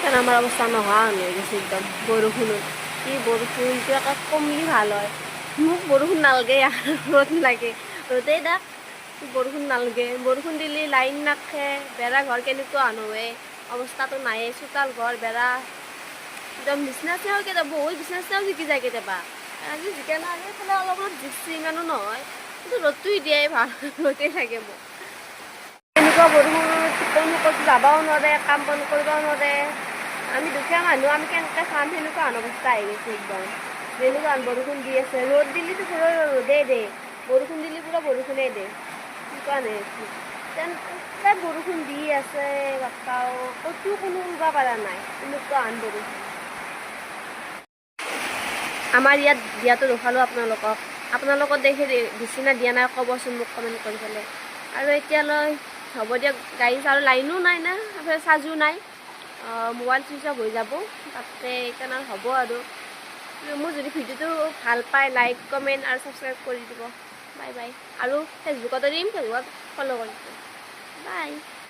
কাৰণ আমাৰ অৱস্থা নোহোৱা হৈ গৈছে একদম বৰষুণত। এই বৰষুণটো একে কমলি ভাল হয়। মোক বৰষুণ নালাগে আৰু ৰ'দ লাগে। ৰ'দেই দাক বৰষুণ নালাগে। বৰষুণ দিলে লাইন নাথাকে, বেৰা ঘৰ কেনেকুৱা নহয় অৱস্থাটো নায়ে। চোতাল ঘৰ বেৰা একদম বিচনা চিনাও কেতিয়াবা বহুত বিচনা চিনাও জিকি যায় কেতিয়াবা। আজি জিকা নাই, এইফালে অলপ অলপ জিকছি, ইমানো নহয়। কিন্তু ৰ'দটো দিয়াই ভাল, ৰ'দেই লাগে মোক। এনেকুৱা বৰষুণত কোনো ক'তো যাবও নোৱাৰে, কাম বন কৰিবও নোৱাৰে। আমি দুখীয়া মানুহ, আমি কেনেকৈ খাম, সেনেকুৱা অৱস্থা আহি গৈছে একদম। যেনেকুৱা বৰষুণ দি আছে, ৰ'দ দিলেতো পুৰা ৰ'দেই দে, বৰষুণ দিলে পুৰা বৰষুণেই দে, এনেকুৱা তেন্তে বৰষুণ দি আছে বাপ্পাও, ক'তো কোনো উৰিব পৰা নাই, এনেকুৱা বৰষুণ। আমাৰ ইয়াত দিয়াটো দেখালোঁ আপোনালোকক। আপোনালোকক দেখি দিছি না দিয়া নাই ক'বচোন মোক কমেণ্ট কৰি পেলাই। আৰু এতিয়ালৈ হ'ব দিয়ক গাইজ, আৰু লাইনো নাই না, এইফালে চাৰ্জো নাই, মোবাইল চুইচ অফ হৈ যাব তাতে, সেইকাৰণে হ'ব আৰু। মোৰ যদি ভিডিঅ'টো ভাল পায় লাইক কমেণ্ট আৰু ছাবস্ক্ৰাইব কৰি দিব। Bye bye. আৰু ফেচবুকতো দিম, ফেচবুকত ফ'ল' কৰি দিব। বাই।